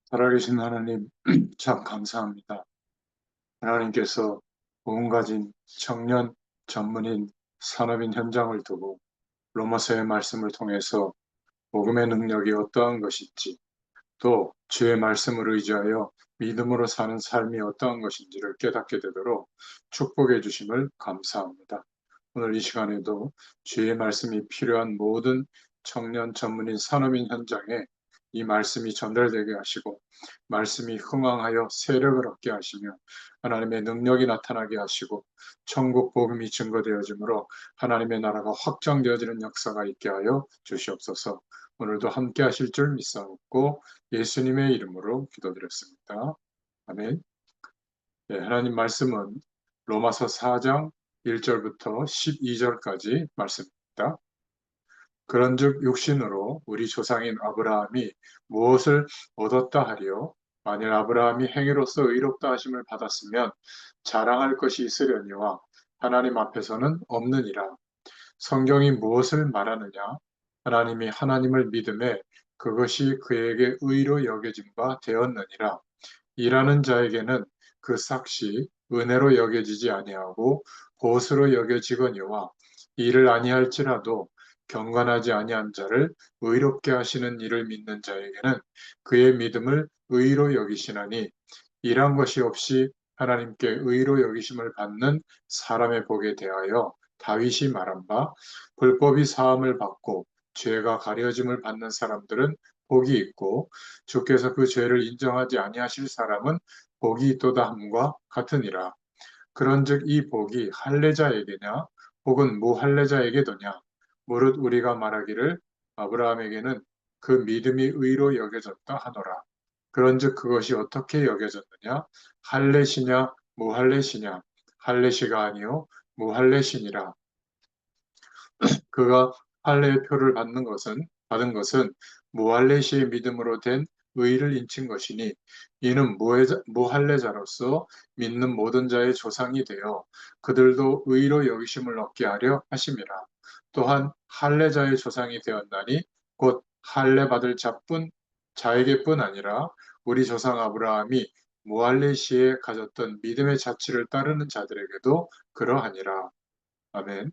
살아계신 하나님, 참 감사합니다. 하나님께서 몸 가진 청년, 전문인, 산업인 현장을 두고 로마서의 말씀을 통해서 복음의 능력이 어떠한 것인지, 또 주의 말씀을 의지하여 믿음으로 사는 삶이 어떠한 것인지를 깨닫게 되도록 축복해 주심을 감사합니다. 오늘 이 시간에도 주의 말씀이 필요한 모든 청년, 전문인, 산업인 현장에 이 말씀이 전달되게 하시고 말씀이 흥왕하여 세력을 얻게 하시며 하나님의 능력이 나타나게 하시고 천국 복음이 증거되어지므로 하나님의 나라가 확장되어지는 역사가 있게 하여 주시옵소서. 오늘도 함께 하실 줄 믿사옵고 예수님의 이름으로 기도드렸습니다. 아멘. 네, 하나님 말씀은 로마서 4장 1절부터 12절까지 말씀입니다. 그런즉 육신으로 우리 조상인 아브라함이 무엇을 얻었다 하리요? 만일 아브라함이 행위로서 의롭다 하심을 받았으면 자랑할 것이 있으려니와 하나님 앞에서는 없느니라. 성경이 무엇을 말하느냐? 하나님이 하나님을 믿음에 그것이 그에게 의로 여겨진 바 되었느니라. 일하는 자에게는 그 삭시 은혜로 여겨지지 아니하고 보수로 여겨지거니와 일을 아니할지라도 경건하지 아니한 자를 의롭게 하시는 이를 믿는 자에게는 그의 믿음을 의로 여기시나니 일한 것이 없이 하나님께 의로 여기심을 받는 사람의 복에 대하여 다윗이 말한 바 불법이 사함을 받고 죄가 가려짐을 받는 사람들은 복이 있고 주께서 그 죄를 인정하지 아니하실 사람은 복이 있도다 함과 같으니라. 그런즉 이 복이 할례자에게냐 혹은 무할례자에게도냐 무릇 우리가 말하기를 아브라함에게는 그 믿음이 의로 여겨졌다 하노라. 그런즉 그것이 어떻게 여겨졌느냐 할례시냐 무할례시냐 할례시가 아니요 무할례시니라. 그가 할례의 표를 받은 것은 무할례시의 믿음으로 된 의를 인친 것이니 이는 무할례자로서 믿는 모든 자의 조상이 되어 그들도 의로 여기심을 얻게 하려 하심이라. 또한 할례자의 조상이 되었나니 곧 할례 받을 자에게뿐 아니라 우리 조상 아브라함이 무할례시에 가졌던 믿음의 자취를 따르는 자들에게도 그러하니라. 아멘.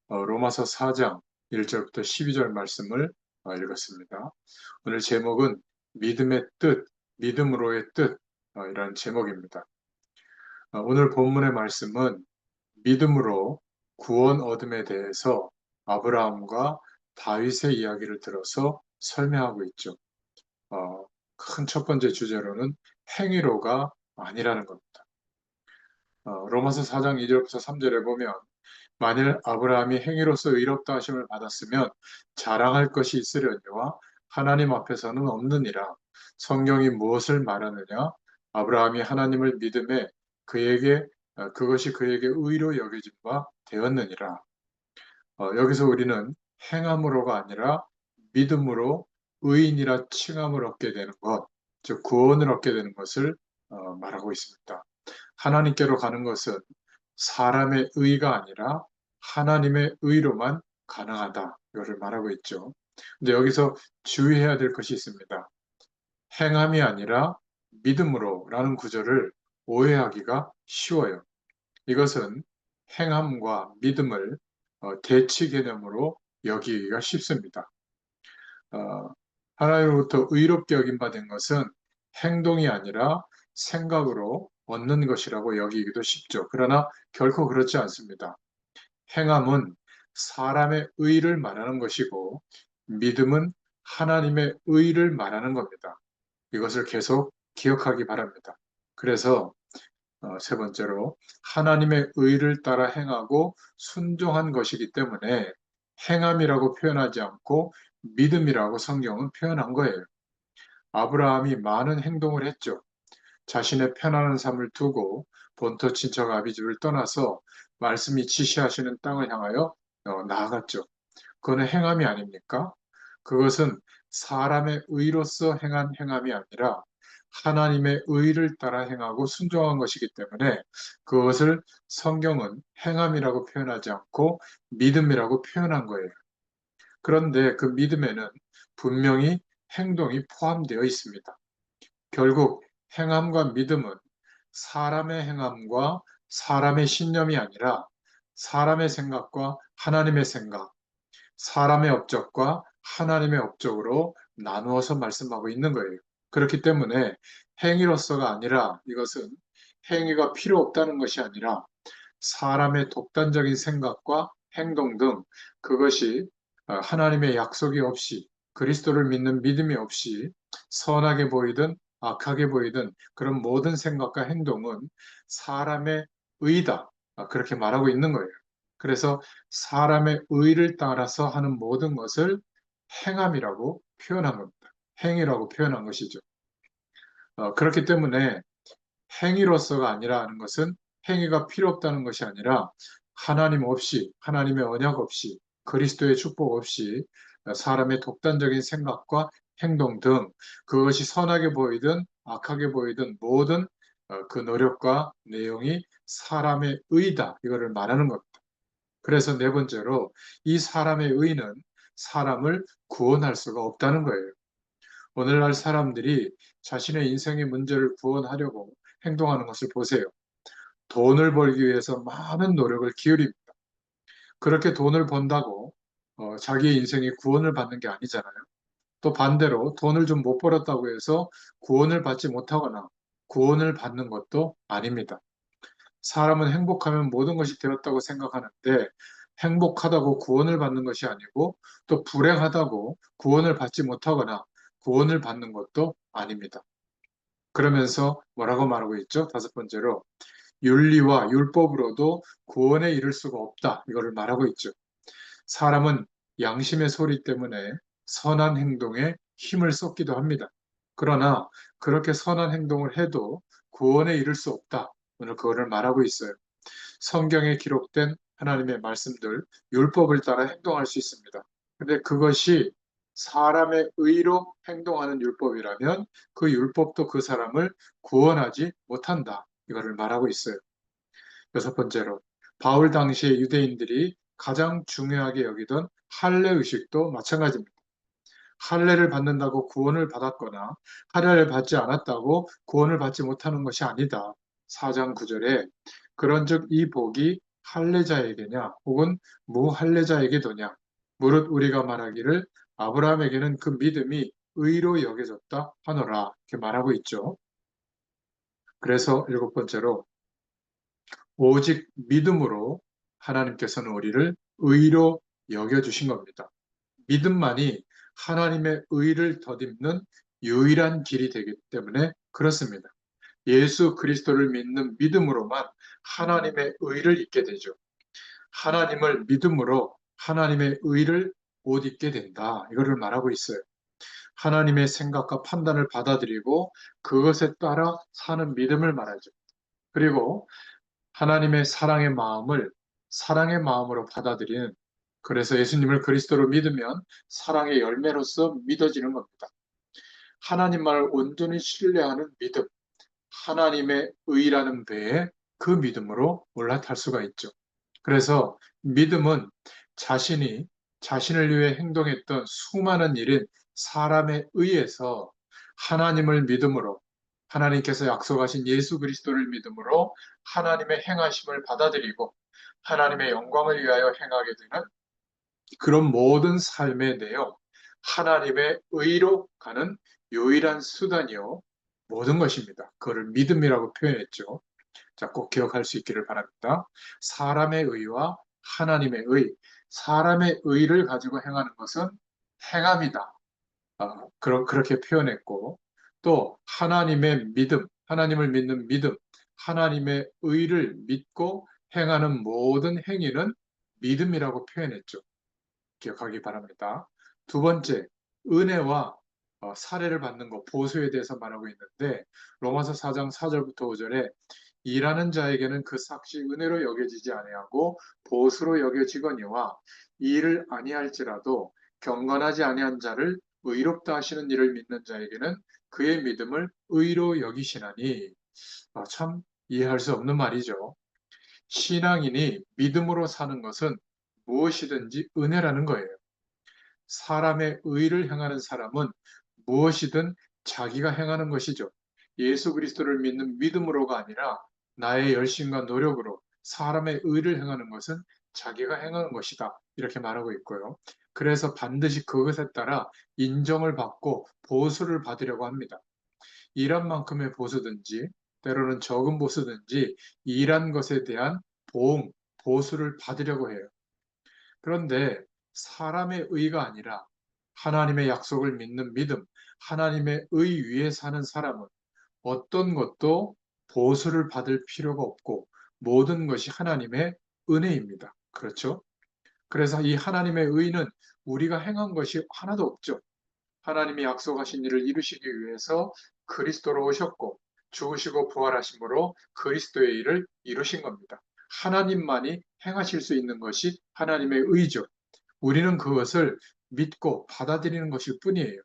로마서 4장 1절부터 12절 말씀을 읽었습니다. 오늘 제목은 믿음의 뜻, 믿음으로의 뜻, 이라는 제목입니다. 오늘 본문의 말씀은 믿음으로 구원 얻음에 대해서 아브라함과 다윗의 이야기를 들어서 설명하고 있죠. 큰 첫 번째 주제로는 행위로가 아니라는 겁니다. 로마서 4장 2절부터 3절에 보면 만일 아브라함이 행위로서 의롭다 하심을 받았으면 자랑할 것이 있으려니와 하나님 앞에서는 없느니라. 성경이 무엇을 말하느냐? 아브라함이 하나님을 믿음에 그것이 그에게 의로 여겨진 바 되었느니라. 여기서 우리는 행함으로가 아니라 믿음으로 의인이라 칭함을 얻게 되는 것, 즉 구원을 얻게 되는 것을 말하고 있습니다. 하나님께로 가는 것은 사람의 의가 아니라 하나님의 의로만 가능하다. 이거를 말하고 있죠. 근데 여기서 주의해야 될 것이 있습니다. 행함이 아니라 믿음으로라는 구절을 오해하기가 쉬워요. 이것은 행함과 믿음을 대치 개념으로 여기기가 쉽습니다. 어, 하나님으로부터 의롭게 여김받은 것은 행동이 아니라 생각으로 얻는 것이라고 여기기도 쉽죠. 그러나 결코 그렇지 않습니다. 행함은 사람의 의를 말하는 것이고 믿음은 하나님의 의를 말하는 겁니다. 이것을 계속 기억하기 바랍니다. 그래서 세 번째로 하나님의 의를 따라 행하고 순종한 것이기 때문에 행함이라고 표현하지 않고 믿음이라고 성경은 표현한 거예요. 아브라함이 많은 행동을 했죠. 자신의 편안한 삶을 두고 본토 친척 아비집을 떠나서 말씀이 지시하시는 땅을 향하여 나아갔죠. 그거는 행함이 아닙니까? 그것은 사람의 의로서 행한 행함이 아니라 하나님의 의를 따라 행하고 순종한 것이기 때문에 그것을 성경은 행함이라고 표현하지 않고 믿음이라고 표현한 거예요. 그런데 그 믿음에는 분명히 행동이 포함되어 있습니다. 결국 행함과 믿음은 사람의 행함과 사람의 신념이 아니라 사람의 생각과 하나님의 생각, 사람의 업적과 하나님의 업적으로 나누어서 말씀하고 있는 거예요. 그렇기 때문에 행위로서가 아니라 이것은 행위가 필요 없다는 것이 아니라 사람의 독단적인 생각과 행동 등 그것이 하나님의 약속이 없이 그리스도를 믿는 믿음이 없이 선하게 보이든 악하게 보이든 그런 모든 생각과 행동은 사람의 의다. 그렇게 말하고 있는 거예요. 그래서 사람의 의를 따라서 하는 모든 것을 행함이라고 표현한 겁니다. 행위라고 표현한 것이죠. 그렇기 때문에 행위로서가 아니라 하는 것은 행위가 필요 없다는 것이 아니라 하나님 없이, 하나님의 언약 없이, 그리스도의 축복 없이 사람의 독단적인 생각과 행동 등 그것이 선하게 보이든 악하게 보이든 모든 그 노력과 내용이 사람의 의다. 이거를 말하는 겁니다. 그래서 네 번째로 이 사람의 의는 사람을 구원할 수가 없다는 거예요. 오늘날 사람들이 자신의 인생의 문제를 구원하려고 행동하는 것을 보세요. 돈을 벌기 위해서 많은 노력을 기울입니다. 그렇게 돈을 번다고 자기의 인생이 구원을 받는 게 아니잖아요. 또 반대로 돈을 좀 못 벌었다고 해서 구원을 받지 못하거나 구원을 받는 것도 아닙니다. 사람은 행복하면 모든 것이 되었다고 생각하는데 행복하다고 구원을 받는 것이 아니고 또 불행하다고 구원을 받지 못하거나 구원을 받는 것도 아닙니다. 그러면서 뭐라고 말하고 있죠? 다섯 번째로 윤리와 율법으로도 구원에 이를 수가 없다. 이거를 말하고 있죠. 사람은 양심의 소리 때문에 선한 행동에 힘을 쏟기도 합니다. 그러나 그렇게 선한 행동을 해도 구원에 이를 수 없다. 오늘 그거를 말하고 있어요. 성경에 기록된 하나님의 말씀들, 율법을 따라 행동할 수 있습니다. 근데 그것이 사람의 의로 행동하는 율법이라면 그 율법도 그 사람을 구원하지 못한다. 이거를 말하고 있어요. 여섯 번째로, 바울 당시의 유대인들이 가장 중요하게 여기던 할례 의식도 마찬가지입니다. 할례를 받는다고 구원을 받았거나 할례를 받지 않았다고 구원을 받지 못하는 것이 아니다. 4장 9절에 그런즉 이 복이 할례자에게냐 혹은 무할례자에게도냐 무릇 우리가 말하기를 아브라함에게는 그 믿음이 의로 여겨졌다 하노라 이렇게 말하고 있죠. 그래서 일곱 번째로 오직 믿음으로 하나님께서는 우리를 의로 여겨주신 겁니다. 믿음만이 하나님의 의를 덧입는 유일한 길이 되기 때문에 그렇습니다. 예수 그리스도를 믿는 믿음으로만 하나님의 의를 입게 되죠. 하나님을 믿음으로 하나님의 의를 못 입게 된다. 이거를 말하고 있어요. 하나님의 생각과 판단을 받아들이고 그것에 따라 사는 믿음을 말하죠. 그리고 하나님의 사랑의 마음을 사랑의 마음으로 받아들이는 그래서 예수님을 그리스도로 믿으면 사랑의 열매로서 믿어지는 겁니다. 하나님만을 온전히 신뢰하는 믿음, 하나님의 의라는 배에 그 믿음으로 올라탈 수가 있죠. 그래서 믿음은 자신이 자신을 위해 행동했던 수많은 일인 사람에 의해서 하나님을 믿음으로 하나님께서 약속하신 예수 그리스도를 믿음으로 하나님의 행하심을 받아들이고 하나님의 영광을 위하여 행하게 되는 그런 모든 삶의 내용, 하나님의 의로 가는 유일한 수단이요. 모든 것입니다. 그거를 믿음이라고 표현했죠. 자, 꼭 기억할 수 있기를 바랍니다. 사람의 의와 하나님의 의, 사람의 의를 가지고 행하는 것은 행함이다. 그렇게 표현했고, 또 하나님의 믿음, 하나님을 믿는 믿음, 하나님의 의를 믿고 행하는 모든 행위는 믿음이라고 표현했죠. 기억하기 바랍니다. 두 번째, 은혜와 사례를 받는 것, 보수에 대해서 말하고 있는데, 로마서 4장 4절부터 5절에 일하는 자에게는 그 삭시 은혜로 여겨지지 아니하고 보수로 여겨지거니와 일을 아니할지라도 경건하지 아니한 자를 의롭다 하시는 일을 믿는 자에게는 그의 믿음을 의로 여기시나니 참 이해할 수 없는 말이죠. 신앙인이 믿음으로 사는 것은 무엇이든지 은혜라는 거예요. 사람의 의를 행하는 사람은 무엇이든 자기가 행하는 것이죠. 예수 그리스도를 믿는 믿음으로가 아니라 나의 열심과 노력으로 사람의 의를 행하는 것은 자기가 행하는 것이다. 이렇게 말하고 있고요. 그래서 반드시 그것에 따라 인정을 받고 보수를 받으려고 합니다. 일한 만큼의 보수든지 때로는 적은 보수든지 일한 것에 대한 보응, 보수를 받으려고 해요. 그런데 사람의 의가 아니라 하나님의 약속을 믿는 믿음, 하나님의 의 위에 사는 사람은 어떤 것도 보수를 받을 필요가 없고 모든 것이 하나님의 은혜입니다. 그렇죠? 그래서 이 하나님의 의는 우리가 행한 것이 하나도 없죠. 하나님이 약속하신 일을 이루시기 위해서 그리스도로 오셨고 죽으시고 부활하심으로 그리스도의 일을 이루신 겁니다. 하나님만이 행하실 수 있는 것이 하나님의 의죠. 우리는 그것을 믿고 받아들이는 것일 뿐이에요.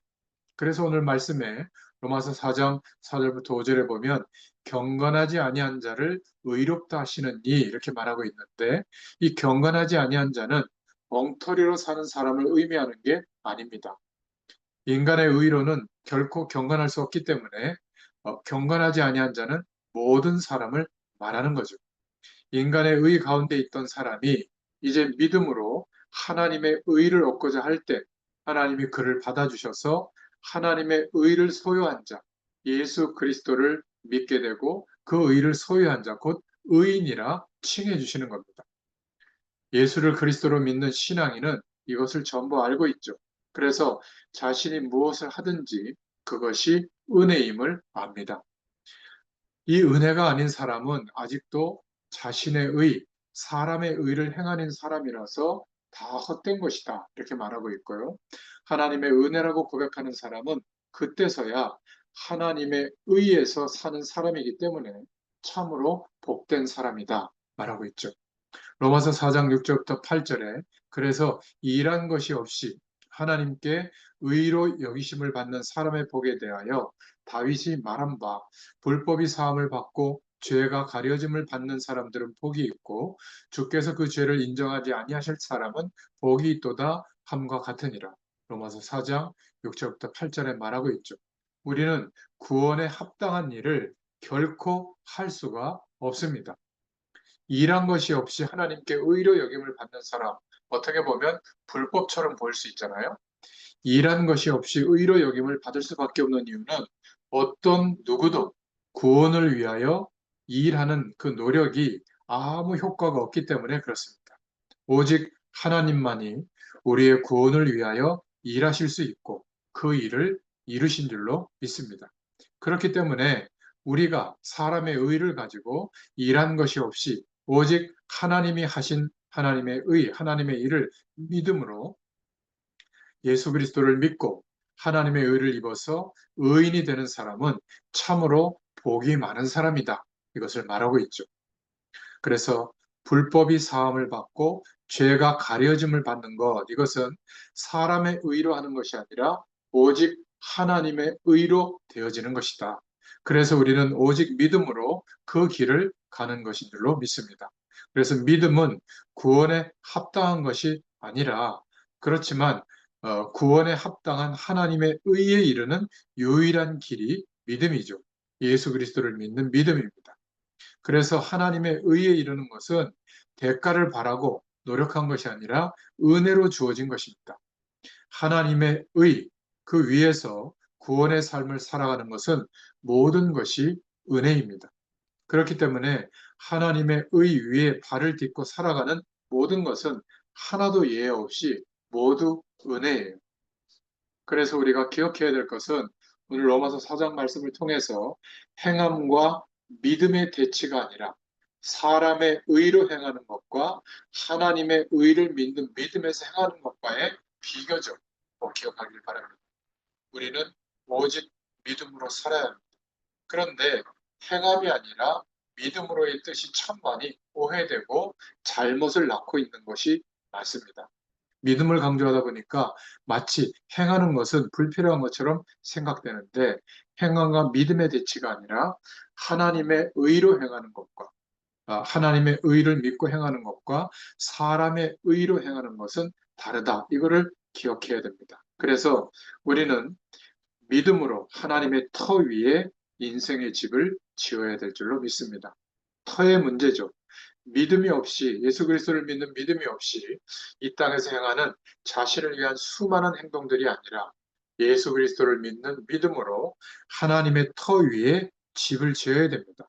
그래서 오늘 말씀에 로마서 4장 4절부터 5절에 보면 경건하지 아니한 자를 의롭다 하시느니 이렇게 말하고 있는데 이 경건하지 아니한 자는 엉터리로 사는 사람을 의미하는 게 아닙니다. 인간의 의로는 결코 경건할 수 없기 때문에 경건하지 아니한 자는 모든 사람을 말하는 거죠. 인간의 의 가운데 있던 사람이 이제 믿음으로 하나님의 의를 얻고자 할 때 하나님이 그를 받아주셔서 하나님의 의를 소유한 자, 예수 그리스도를 믿게 되고 그 의를 소유한 자, 곧 의인이라 칭해 주시는 겁니다. 예수를 그리스도로 믿는 신앙인은 이것을 전부 알고 있죠. 그래서 자신이 무엇을 하든지 그것이 은혜임을 압니다. 이 은혜가 아닌 사람은 아직도 자신의 의, 사람의 의를 행하는 사람이라서 다 헛된 것이다. 이렇게 말하고 있고요. 하나님의 은혜라고 고백하는 사람은 그때서야 하나님의 의에서 사는 사람이기 때문에 참으로 복된 사람이다. 말하고 있죠. 로마서 4장 6절부터 8절에 그래서 일한 것이 없이 하나님께 의로 여기심을 받는 사람의 복에 대하여 다윗이 말한 바 불법이 사함을 받고 죄가 가려짐을 받는 사람들은 복이 있고 주께서 그 죄를 인정하지 아니하실 사람은 복이 있도다 함과 같으니라. 로마서 4장 6절부터 8절에 말하고 있죠. 우리는 구원에 합당한 일을 결코 할 수가 없습니다. 일한 것이 없이 하나님께 의로 여김을 받는 사람, 어떻게 보면 불법처럼 보일 수 있잖아요. 일한 것이 없이 의로 여김을 받을 수밖에 없는 이유는 어떤 누구도 구원을 위하여 일하는 그 노력이 아무 효과가 없기 때문에 그렇습니다. 오직 하나님만이 우리의 구원을 위하여 일하실 수 있고 그 일을 이루신 줄로 믿습니다. 그렇기 때문에 우리가 사람의 의를 가지고 일한 것이 없이 오직 하나님이 하신 하나님의 의, 하나님의 일을 믿음으로 예수 그리스도를 믿고 하나님의 의를 입어서 의인이 되는 사람은 참으로 복이 많은 사람이다. 이것을 말하고 있죠. 그래서 불법이 사함을 받고 죄가 가려짐을 받는 것, 이것은 사람의 의로 하는 것이 아니라 오직 하나님의 의로 되어지는 것이다. 그래서 우리는 오직 믿음으로 그 길을 가는 것인 줄로 믿습니다. 그래서 믿음은 구원에 합당한 것이 아니라 그렇지만 구원에 합당한 하나님의 의에 이르는 유일한 길이 믿음이죠. 예수 그리스도를 믿는 믿음입니다. 그래서 하나님의 의에 이르는 것은 대가를 바라고 노력한 것이 아니라 은혜로 주어진 것입니다. 하나님의 의, 그 위에서 구원의 삶을 살아가는 것은 모든 것이 은혜입니다. 그렇기 때문에 하나님의 의 위에 발을 딛고 살아가는 모든 것은 하나도 예외 없이 모두 은혜예요. 그래서 우리가 기억해야 될 것은 오늘 로마서 4장 말씀을 통해서 행함과 믿음의 대치가 아니라 사람의 의로 행하는 것과 하나님의 의를 믿는 믿음에서 행하는 것과의 비교죠. 꼭 기억하길 바랍니다. 우리는 오직 믿음으로 살아야 합니다. 그런데 행함이 아니라 믿음으로의 뜻이 참 많이 오해되고 잘못을 낳고 있는 것이 맞습니다. 믿음을 강조하다 보니까 마치 행하는 것은 불필요한 것처럼 생각되는데 행함과 믿음의 대치가 아니라 하나님의 의로 행하는 것과 하나님의 의를 믿고 행하는 것과 사람의 의로 행하는 것은 다르다. 이거를 기억해야 됩니다. 그래서 우리는 믿음으로 하나님의 터 위에 인생의 집을 지어야 될 줄로 믿습니다. 터의 문제죠. 믿음이 없이, 예수 그리스도를 믿는 믿음이 없이 이 땅에서 행하는 자신을 위한 수많은 행동들이 아니라 예수 그리스도를 믿는 믿음으로 하나님의 터 위에 집을 지어야 됩니다.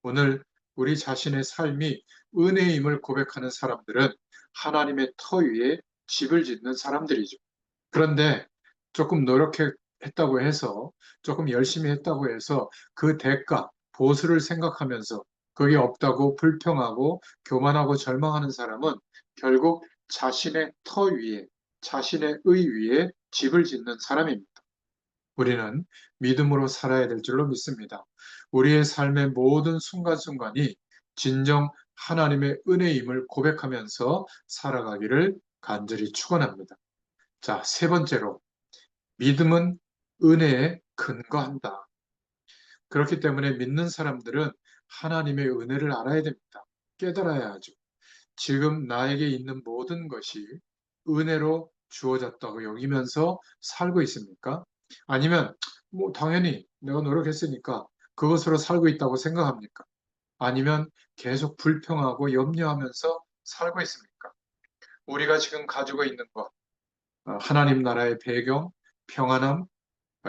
오늘 우리 자신의 삶이 은혜임을 고백하는 사람들은 하나님의 터 위에 집을 짓는 사람들이죠. 그런데 조금 노력했다고 해서, 조금 열심히 했다고 해서 그 대가, 보수를 생각하면서 그게 없다고 불평하고 교만하고 절망하는 사람은 결국 자신의 터 위에, 자신의 의 위에 집을 짓는 사람입니다. 우리는 믿음으로 살아야 될 줄로 믿습니다. 우리의 삶의 모든 순간순간이 진정 하나님의 은혜임을 고백하면서 살아가기를 간절히 축원합니다. 자, 세 번째로 믿음은 은혜에 근거한다. 그렇기 때문에 믿는 사람들은 하나님의 은혜를 알아야 됩니다. 깨달아야 하죠. 지금 나에게 있는 모든 것이 은혜로 주어졌다고 여기면서 살고 있습니까? 아니면 뭐 당연히 내가 노력했으니까 그것으로 살고 있다고 생각합니까? 아니면 계속 불평하고 염려하면서 살고 있습니까? 우리가 지금 가지고 있는 것, 하나님 나라의 배경, 평안함,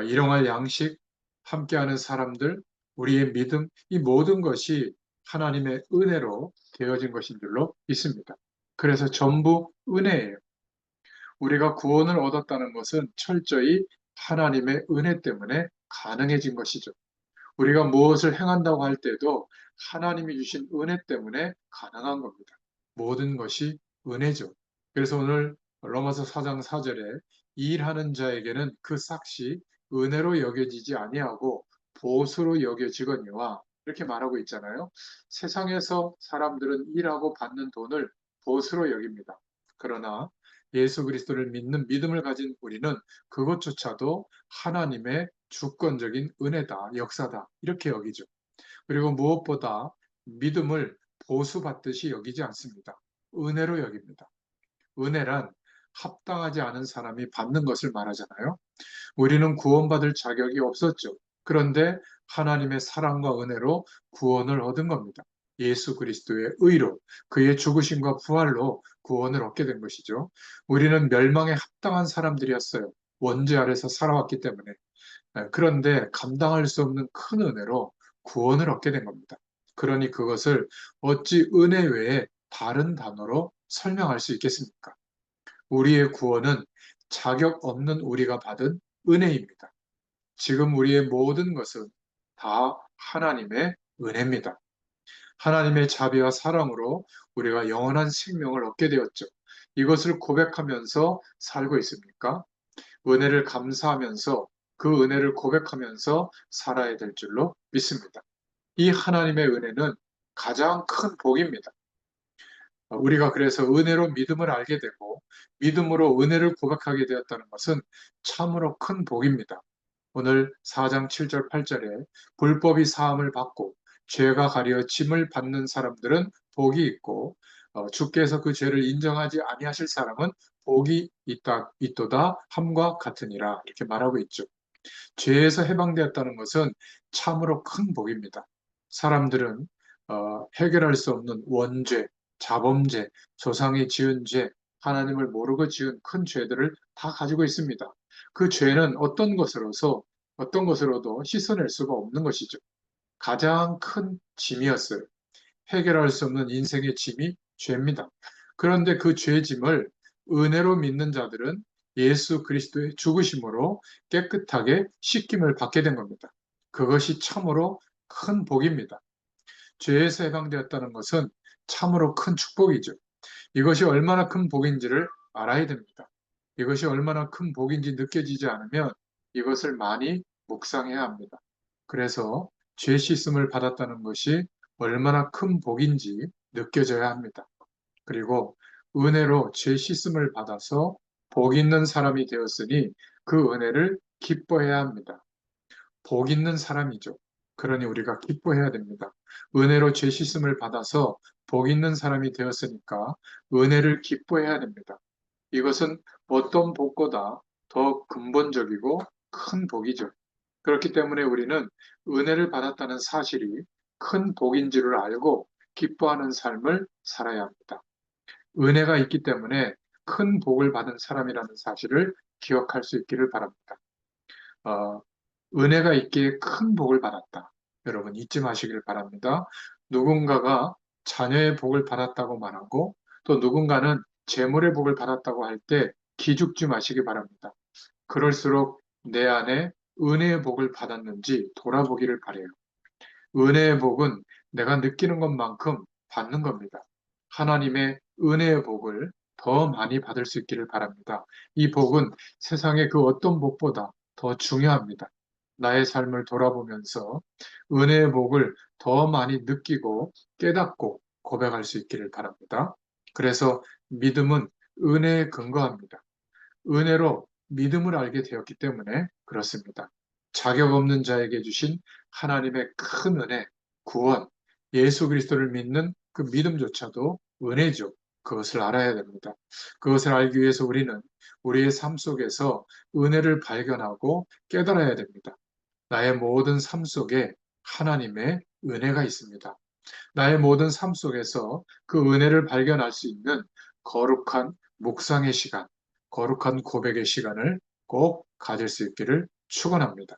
일용할 양식, 함께하는 사람들, 우리의 믿음, 이 모든 것이 하나님의 은혜로 되어진 것인 줄로 믿습니다. 그래서 전부 은혜예요. 우리가 구원을 얻었다는 것은 철저히 하나님의 은혜 때문에 가능해진 것이죠. 우리가 무엇을 행한다고 할 때도 하나님이 주신 은혜 때문에 가능한 겁니다. 모든 것이 은혜죠. 그래서 오늘 로마서 4장 4절에 일하는 자에게는 그 삭시 은혜로 여겨지지 아니하고 보수로 여겨지거니와 이렇게 말하고 있잖아요. 세상에서 사람들은 일하고 받는 돈을 보수로 여깁니다. 그러나 예수 그리스도를 믿는 믿음을 가진 우리는 그것조차도 하나님의 주권적인 은혜다, 역사다, 이렇게 여기죠. 그리고 무엇보다 믿음을 보수받듯이 여기지 않습니다. 은혜로 여깁니다. 은혜란 합당하지 않은 사람이 받는 것을 말하잖아요. 우리는 구원받을 자격이 없었죠. 그런데 하나님의 사랑과 은혜로 구원을 얻은 겁니다. 예수 그리스도의 의로, 그의 죽으심과 부활로 구원을 얻게 된 것이죠. 우리는 멸망에 합당한 사람들이었어요. 원죄 아래서 살아왔기 때문에. 그런데 감당할 수 없는 큰 은혜로 구원을 얻게 된 겁니다. 그러니 그것을 어찌 은혜 외에 다른 단어로 설명할 수 있겠습니까? 우리의 구원은 자격 없는 우리가 받은 은혜입니다. 지금 우리의 모든 것은 다 하나님의 은혜입니다. 하나님의 자비와 사랑으로 우리가 영원한 생명을 얻게 되었죠. 이것을 고백하면서 살고 있습니까? 은혜를 감사하면서 그 은혜를 고백하면서 살아야 될 줄로 믿습니다. 이 하나님의 은혜는 가장 큰 복입니다. 우리가 그래서 은혜로 믿음을 알게 되고 믿음으로 은혜를 고백하게 되었다는 것은 참으로 큰 복입니다. 오늘 4장 7절 8절에 불법이 사함을 받고 죄가 가려 짐을 받는 사람들은 복이 있고 주께서 그 죄를 인정하지 아니하실 사람은 복이 있도다 함과 같으니라 이렇게 말하고 있죠. 죄에서 해방되었다는 것은 참으로 큰 복입니다. 사람들은 해결할 수 없는 원죄, 자범죄, 조상이 지은 죄, 하나님을 모르고 지은 큰 죄들을 다 가지고 있습니다. 그 죄는 어떤 것으로도 씻어낼 수가 없는 것이죠. 가장 큰 짐이었어요. 해결할 수 없는 인생의 짐이 죄입니다. 그런데 그 죄짐을 은혜로 믿는 자들은 예수 그리스도의 죽으심으로 깨끗하게 씻김을 받게 된 겁니다. 그것이 참으로 큰 복입니다. 죄에서 해방되었다는 것은 참으로 큰 축복이죠. 이것이 얼마나 큰 복인지를 알아야 됩니다. 이것이 얼마나 큰 복인지 느껴지지 않으면 이것을 많이 묵상해야 합니다. 그래서 죄 씻음을 받았다는 것이 얼마나 큰 복인지 느껴져야 합니다. 그리고 은혜로 죄 씻음을 받아서 복 있는 사람이 되었으니 그 은혜를 기뻐해야 합니다. 복 있는 사람이죠. 그러니 우리가 기뻐해야 됩니다. 은혜로 죄 씻음을 받아서 복 있는 사람이 되었으니까 은혜를 기뻐해야 됩니다. 이것은 어떤 복보다 더 근본적이고 큰 복이죠. 그렇기 때문에 우리는 은혜를 받았다는 사실이 큰 복인 줄을 알고 기뻐하는 삶을 살아야 합니다. 은혜가 있기 때문에 큰 복을 받은 사람이라는 사실을 기억할 수 있기를 바랍니다. 어, 은혜가 있기에 큰 복을 받았다. 여러분 잊지 마시길 바랍니다. 누군가가 자녀의 복을 받았다고 말하고 또 누군가는 재물의 복을 받았다고 할 때 기죽지 마시기 바랍니다. 그럴수록 내 안에 은혜의 복을 받았는지 돌아보기를 바래요. 은혜의 복은 내가 느끼는 것만큼 받는 겁니다. 하나님의 은혜의 복을 더 많이 받을 수 있기를 바랍니다. 이 복은 세상의 그 어떤 복보다 더 중요합니다. 나의 삶을 돌아보면서 은혜의 복을 더 많이 느끼고 깨닫고 고백할 수 있기를 바랍니다. 그래서 믿음은 은혜에 근거합니다. 은혜로 믿음을 알게 되었기 때문에 그렇습니다. 자격 없는 자에게 주신 하나님의 큰 은혜, 구원, 예수 그리스도를 믿는 그 믿음조차도 은혜죠. 그것을 알아야 됩니다. 그것을 알기 위해서 우리는 우리의 삶 속에서 은혜를 발견하고 깨달아야 됩니다. 나의 모든 삶 속에 하나님의 은혜가 있습니다. 나의 모든 삶 속에서 그 은혜를 발견할 수 있는 거룩한 묵상의 시간, 거룩한 고백의 시간을 꼭 가질 수 있기를 축원합니다.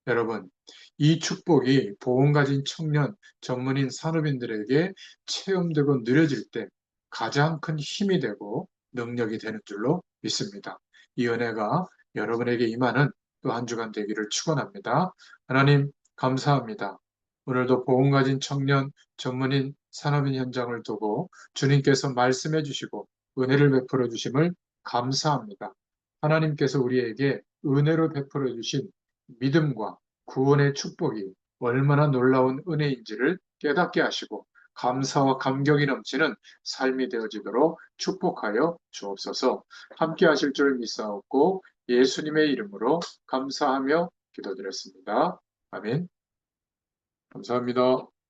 여러분, 이 축복이 복음 가진 청년, 전문인 산업인들에게 체험되고 누려질 때 가장 큰 힘이 되고 능력이 되는 줄로 믿습니다. 이 은혜가 여러분에게 임하는 또 한 주간 되기를 축원합니다. 하나님 감사합니다. 오늘도 복음 가진 청년, 전문인, 산업인 현장을 두고 주님께서 말씀해 주시고 은혜를 베풀어 주심을 감사합니다. 하나님께서 우리에게 은혜로 베풀어 주신 믿음과 구원의 축복이 얼마나 놀라운 은혜인지를 깨닫게 하시고 감사와 감격이 넘치는 삶이 되어지도록 축복하여 주옵소서. 함께 하실 줄 믿사옵고 예수님의 이름으로 감사하며 기도드렸습니다. 아멘. 감사합니다.